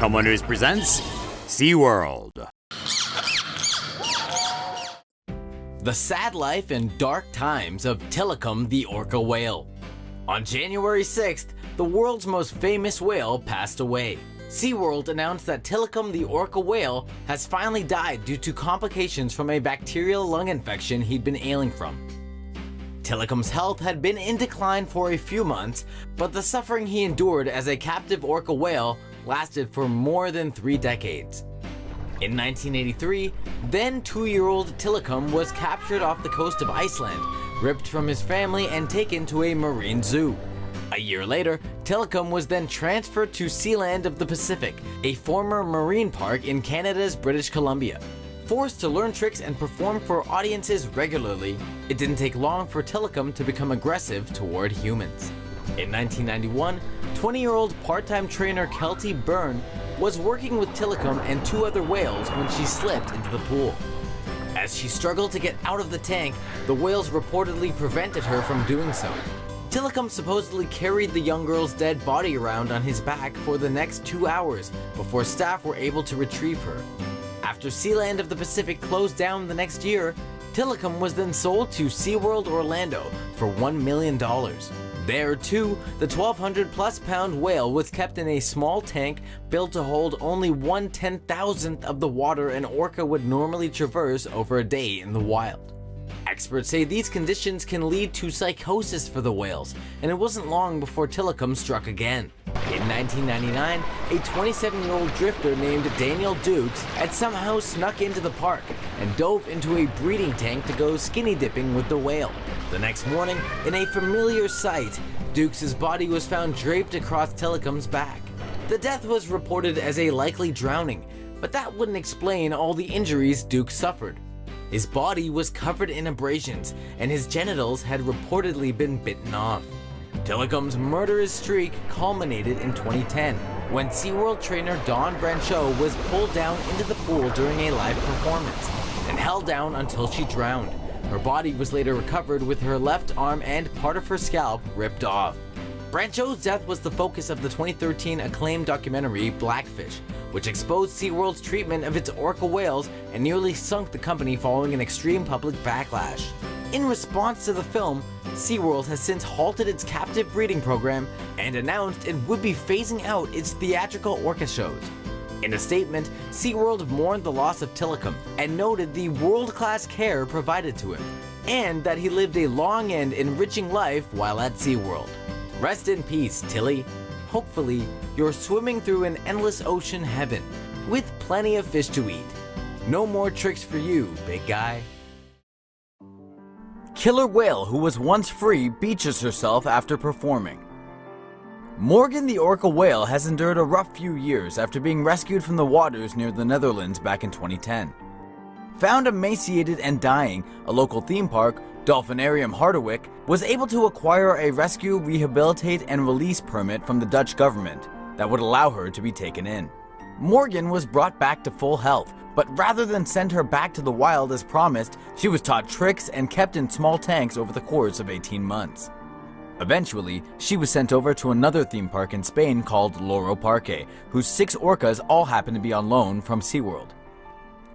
TomoNews presents SeaWorld. The sad life and dark times of Tilikum the orca whale. On January 6th, the world's most famous whale passed away. SeaWorld announced that Tilikum the orca whale has finally died due to complications from a bacterial lung infection he'd been ailing from. Tilikum's health had been in decline for a few months, but the suffering he endured as a captive orca whale lasted for more than 3 decades. In 1983, then 2-year-old Tilikum was captured off the coast of Iceland, ripped from his family and taken to a marine zoo. A year later, Tilikum was then transferred to Sealand of the Pacific, a former marine park in Canada's British Columbia. Forced to learn tricks and perform for audiences regularly, it didn't take long for Tilikum to become aggressive toward humans. In 1991, 20-year-old part-time trainer Kelty Byrne was working with Tilikum and 2 other whales when she slipped into the pool. As she struggled to get out of the tank, the whales reportedly prevented her from doing so. Tilikum supposedly carried the young girl's dead body around on his back for the next 2 hours before staff were able to retrieve her. After Sealand of the Pacific closed down the next year, Tilikum was then sold to SeaWorld Orlando for $1 million. There too, the 1,200+ pound whale was kept in a small tank built to hold only 1/10,000th of the water an orca would normally traverse over a day in the wild. Experts say these conditions can lead to psychosis for the whales, and it wasn't long before Tilikum struck again. In 1999, a 27-year-old drifter named Daniel Dukes had somehow snuck into the park and dove into a breeding tank to go skinny dipping with the whale. The next morning, in a familiar sight, Dukes' body was found draped across Tilikum's back. The death was reported as a likely drowning, but that wouldn't explain all the injuries Dukes suffered. His body was covered in abrasions, and his genitals had reportedly been bitten off. Tilikum's murderous streak culminated in 2010, when SeaWorld trainer Dawn Brancheau was pulled down into the pool during a live performance and held down until she drowned. Her body was later recovered with her left arm and part of her scalp ripped off. Brancheau's death was the focus of the 2013 acclaimed documentary Blackfish, which exposed SeaWorld's treatment of its orca whales and nearly sunk the company following an extreme public backlash. In response to the film, SeaWorld has since halted its captive breeding program and announced it would be phasing out its theatrical orca shows. In a statement, SeaWorld mourned the loss of Tilikum and noted the world-class care provided to him, and that he lived a long and enriching life while at SeaWorld. Rest in peace, Tilly. Hopefully, you're swimming through an endless ocean heaven with plenty of fish to eat. No more tricks for you, big guy. Killer whale who was once free beaches herself after performing. Morgan the orca whale has endured a rough few years after being rescued from the waters near the Netherlands back in 2010. Found emaciated and dying, a local theme park, Dolphinarium Harderwijk, was able to acquire a rescue, rehabilitate, and release permit from the Dutch government that would allow her to be taken in. Morgan was brought back to full health, but rather than send her back to the wild as promised, she was taught tricks and kept in small tanks over the course of 18 months. Eventually, she was sent over to another theme park in Spain called Loro Parque, whose 6 orcas all happen to be on loan from SeaWorld.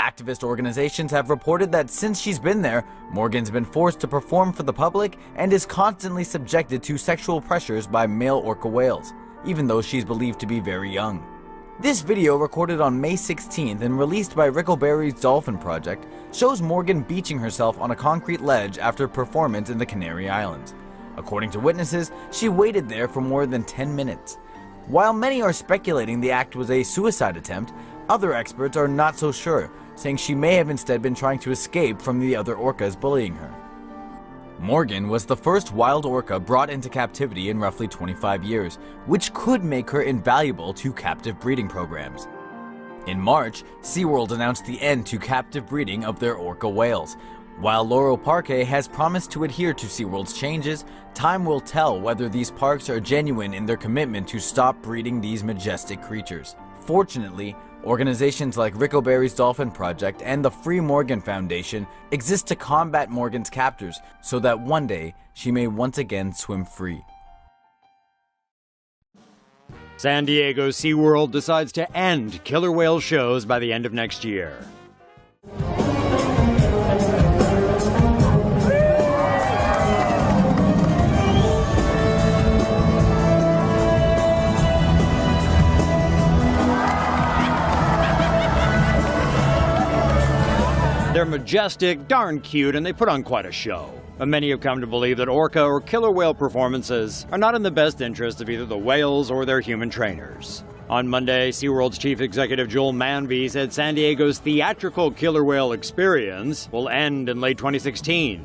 Activist organizations have reported that since she's been there, Morgan's been forced to perform for the public and is constantly subjected to sexual pressures by male orca whales, even though she's believed to be very young. This video, recorded on May 16th and released by Rickleberry's Dolphin project, shows Morgan beaching herself on a concrete ledge after a performance in the Canary Islands. According to witnesses, she waited there for more than 10 minutes. While many are speculating the act was a suicide attempt, other experts are not so sure, saying she may have instead been trying to escape from the other orcas bullying her. Morgan was the first wild orca brought into captivity in roughly 25 years, which could make her invaluable to captive breeding programs. In March, SeaWorld announced the end to captive breeding of their orca whales. While Loro Parque has promised to adhere to SeaWorld's changes, time will tell whether these parks are genuine in their commitment to stop breeding these majestic creatures. Fortunately, organizations like Rickleberry's Dolphin Project and the Free Morgan Foundation exist to combat Morgan's captors so that one day she may once again swim free. San Diego SeaWorld decides to end killer whale shows by the end of next year. They're majestic, darn cute, and they put on quite a show. But many have come to believe that orca or killer whale performances are not in the best interest of either the whales or their human trainers. On Monday, SeaWorld's chief executive Joel Manby said San Diego's theatrical killer whale experience will end in late 2016.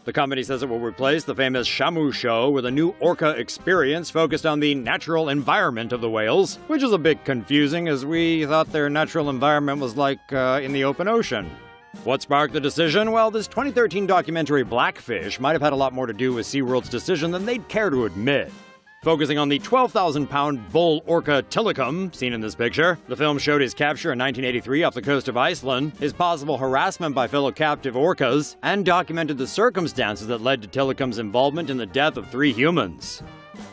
The company says it will replace the famous Shamu show with a new orca experience focused on the natural environment of the whales, which is a bit confusing as we thought their natural environment was like in the open ocean. What sparked the decision? Well, this 2013 documentary Blackfish might have had a lot more to do with SeaWorld's decision than they'd care to admit. Focusing on the 12,000-pound bull orca Tilikum, seen in this picture, the film showed his capture in 1983 off the coast of Iceland, his possible harassment by fellow captive orcas, and documented the circumstances that led to Tilikum's involvement in the death of 3 humans.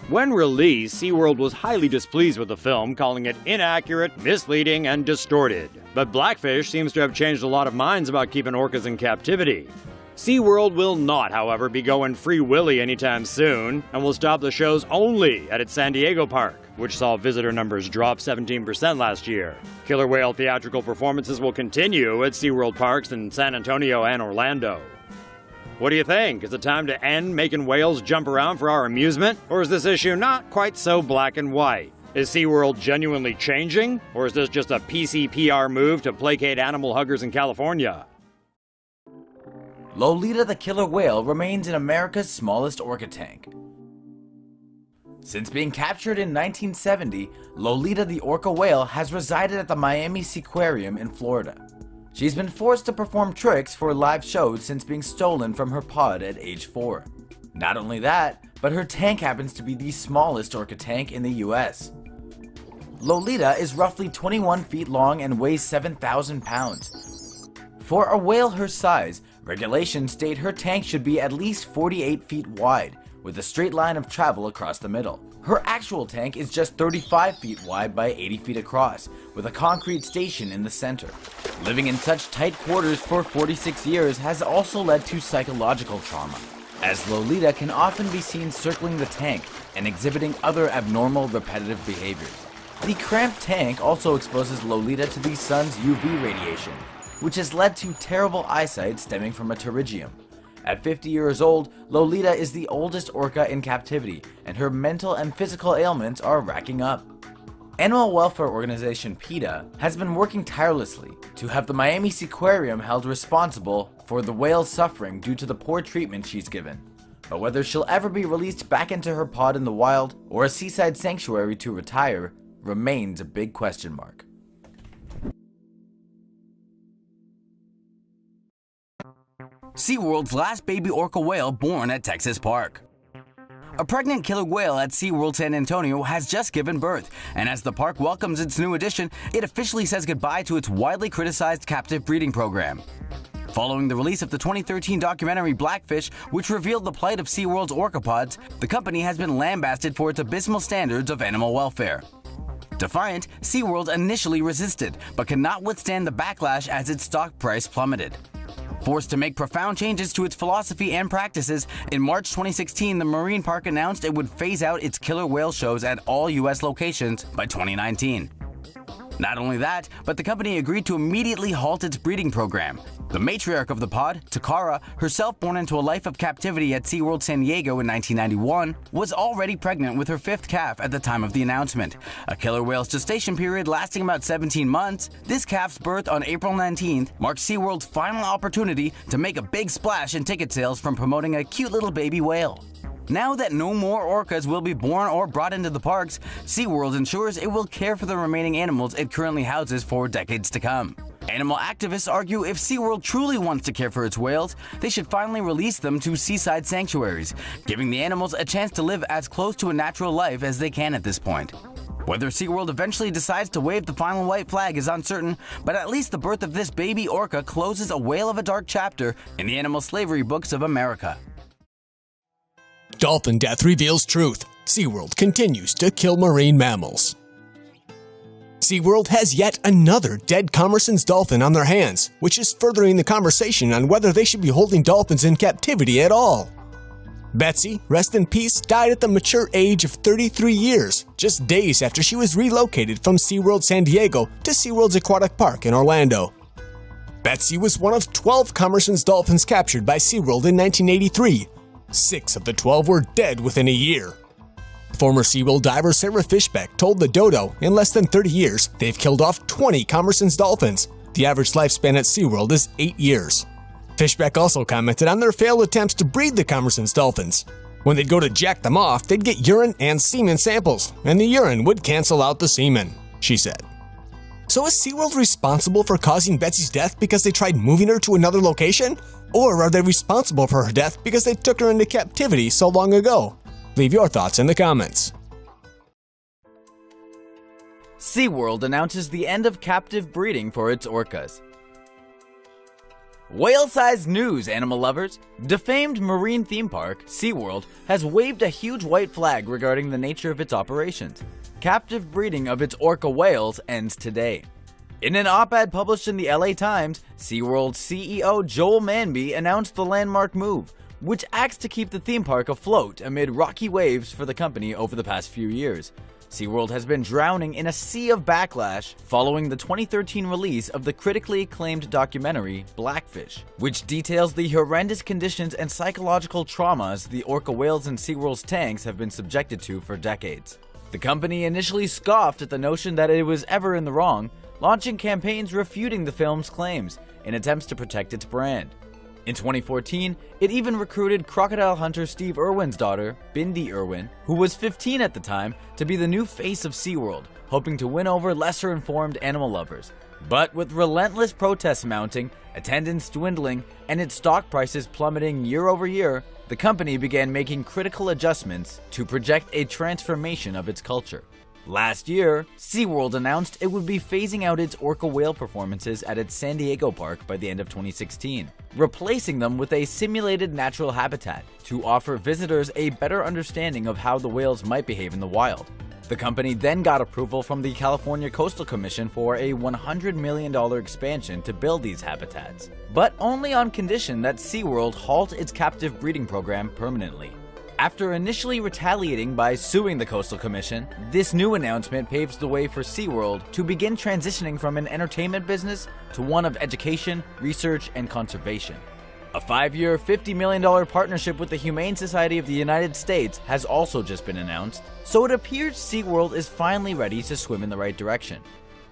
When released, SeaWorld was highly displeased with the film, calling it inaccurate, misleading, and distorted. But Blackfish seems to have changed a lot of minds about keeping orcas in captivity. SeaWorld will not, however, be going Free Willy anytime soon, and will stop the shows only at its San Diego park, which saw visitor numbers drop 17% last year. Killer whale theatrical performances will continue at SeaWorld parks in San Antonio and Orlando. What do you think? Is it time to end making whales jump around for our amusement? Or is this issue not quite so black and white? Is SeaWorld genuinely changing? Or is this just a PC PR move to placate animal huggers in California? Lolita the killer whale remains in America's smallest orca tank. Since being captured in 1970, Lolita the orca whale has resided at the Miami Seaquarium in Florida. She's been forced to perform tricks for live shows since being stolen from her pod at age 4. Not only that, but her tank happens to be the smallest orca tank in the US. Lolita is roughly 21 feet long and weighs 7,000 pounds. For a whale her size, regulations state her tank should be at least 48 feet wide, with a straight line of travel across the middle. Her actual tank is just 35 feet wide by 80 feet across, with a concrete station in the center. Living in such tight quarters for 46 years has also led to psychological trauma, as Lolita can often be seen circling the tank and exhibiting other abnormal repetitive behaviors. The cramped tank also exposes Lolita to the sun's UV radiation, which has led to terrible eyesight stemming from a pterygium. At 50 years old, Lolita is the oldest orca in captivity, and her mental and physical ailments are racking up. Animal welfare organization PETA has been working tirelessly to have the Miami Seaquarium held responsible for the whale's suffering due to the poor treatment she's given. But whether she'll ever be released back into her pod in the wild or a seaside sanctuary to retire remains a big question mark. SeaWorld's last baby orca whale born at Texas Park. A pregnant killer whale at SeaWorld San Antonio has just given birth, and as the park welcomes its new addition, it officially says goodbye to its widely criticized captive breeding program. Following the release of the 2013 documentary Blackfish, which revealed the plight of SeaWorld's orca pods, the company has been lambasted for its abysmal standards of animal welfare. Defiant, SeaWorld initially resisted, but could not withstand the backlash as its stock price plummeted. Forced to make profound changes to its philosophy and practices, in March 2016, the marine park announced it would phase out its killer whale shows at all US locations by 2019. Not only that, but the company agreed to immediately halt its breeding program. The matriarch of the pod, Takara, herself born into a life of captivity at SeaWorld San Diego in 1991, was already pregnant with her 5th calf at the time of the announcement. A killer whale's gestation period lasting about 17 months, this calf's birth on April 19th marks SeaWorld's final opportunity to make a big splash in ticket sales from promoting a cute little baby whale. Now that no more orcas will be born or brought into the parks, SeaWorld ensures it will care for the remaining animals it currently houses for decades to come. Animal activists argue if SeaWorld truly wants to care for its whales, they should finally release them to seaside sanctuaries, giving the animals a chance to live as close to a natural life as they can at this point. Whether SeaWorld eventually decides to wave the final white flag is uncertain, but at least the birth of this baby orca closes a whale of a dark chapter in the animal slavery books of America. Dolphin death reveals truth. SeaWorld continues to kill marine mammals. SeaWorld has yet another dead Commerson's dolphin on their hands, which is furthering the conversation on whether they should be holding dolphins in captivity at all. Betsy, rest in peace, died at the mature age of 33 years, just days after she was relocated from SeaWorld San Diego to SeaWorld's aquatic park in Orlando. Betsy was one of 12 Commerson's dolphins captured by SeaWorld in 1983. 6 of the 12 were dead within a year. Former SeaWorld diver Sarah Fishbeck told the Dodo in less than 30 years they've killed off 20 Commerson's dolphins. The average lifespan at SeaWorld is 8 years. Fishbeck also commented on their failed attempts to breed the Commerson's dolphins. When they'd go to jack them off, they'd get urine and semen samples, and the urine would cancel out the semen, she said. So is SeaWorld responsible for causing Betsy's death because they tried moving her to another location? Or are they responsible for her death because they took her into captivity so long ago? Leave your thoughts in the comments. SeaWorld announces the end of captive breeding for its orcas. Whale-sized news, animal lovers! Defamed marine theme park, SeaWorld, has waved a huge white flag regarding the nature of its operations. Captive breeding of its orca whales ends today. In an op-ed published in the LA Times, SeaWorld CEO Joel Manby announced the landmark move, which acts to keep the theme park afloat amid rocky waves for the company over the past few years. SeaWorld has been drowning in a sea of backlash following the 2013 release of the critically acclaimed documentary Blackfish, which details the horrendous conditions and psychological traumas the orca whales in SeaWorld's tanks have been subjected to for decades. The company initially scoffed at the notion that it was ever in the wrong, launching campaigns refuting the film's claims in attempts to protect its brand. In 2014, it even recruited crocodile hunter Steve Irwin's daughter, Bindi Irwin, who was 15 at the time, to be the new face of SeaWorld, hoping to win over lesser-informed animal lovers. But with relentless protests mounting, attendance dwindling, and its stock prices plummeting year over year, the company began making critical adjustments to project a transformation of its culture. Last year, SeaWorld announced it would be phasing out its orca whale performances at its San Diego park by the end of 2016, replacing them with a simulated natural habitat to offer visitors a better understanding of how the whales might behave in the wild. The company then got approval from the California Coastal Commission for a $100 million expansion to build these habitats, but only on condition that SeaWorld halt its captive breeding program permanently. After initially retaliating by suing the Coastal Commission, this new announcement paves the way for SeaWorld to begin transitioning from an entertainment business to one of education, research, and conservation. A 5-year, $50 million partnership with the Humane Society of the United States has also just been announced, so it appears SeaWorld is finally ready to swim in the right direction.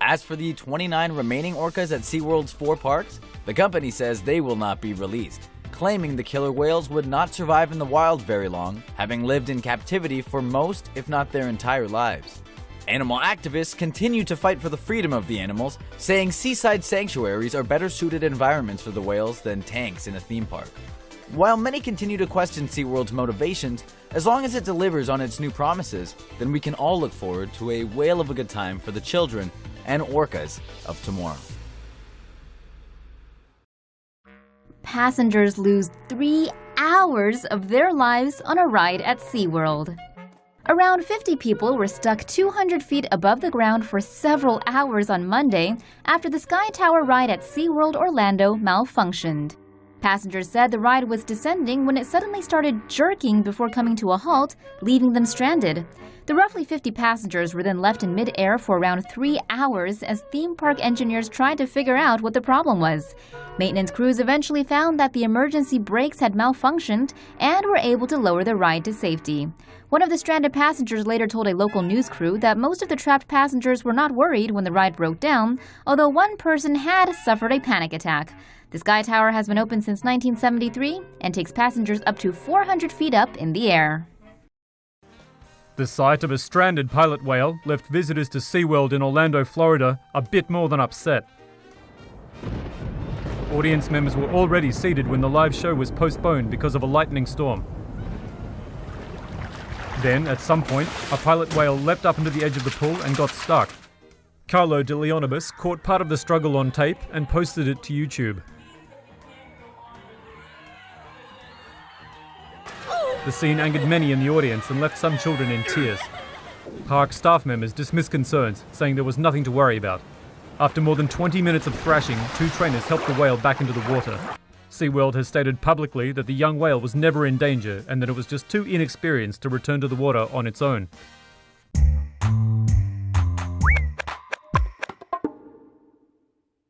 As for the 29 remaining orcas at SeaWorld's 4 parks, the company says they will not be released, claiming the killer whales would not survive in the wild very long, having lived in captivity for most, if not their entire lives. Animal activists continue to fight for the freedom of the animals, saying seaside sanctuaries are better suited environments for the whales than tanks in a theme park. While many continue to question SeaWorld's motivations, as long as it delivers on its new promises, then we can all look forward to a whale of a good time for the children and orcas of tomorrow. Passengers lose 3 hours of their lives on a ride at SeaWorld. Around 50 people were stuck 200 feet above the ground for several hours on Monday after the Sky Tower ride at SeaWorld Orlando malfunctioned. Passengers said the ride was descending when it suddenly started jerking before coming to a halt, leaving them stranded. The roughly 50 passengers were then left in mid-air for around 3 hours as theme park engineers tried to figure out what the problem was. Maintenance crews eventually found that the emergency brakes had malfunctioned and were able to lower the ride to safety. One of the stranded passengers later told a local news crew that most of the trapped passengers were not worried when the ride broke down, although one person had suffered a panic attack. The Sky Tower has been open since 1973 and takes passengers up to 400 feet up in the air. The sight of a stranded pilot whale left visitors to SeaWorld in Orlando, Florida, a bit more than upset. Audience members were already seated when the live show was postponed because of a lightning storm. Then, at some point, a pilot whale leapt up into the edge of the pool and got stuck. Carlo de Leonibus caught part of the struggle on tape and posted it to YouTube. Oh The scene angered many in the audience and left some children in tears. Park staff members dismissed concerns, saying there was nothing to worry about. After more than 20 minutes of thrashing, 2 trainers helped the whale back into the water. SeaWorld has stated publicly that the young whale was never in danger and that it was just too inexperienced to return to the water on its own.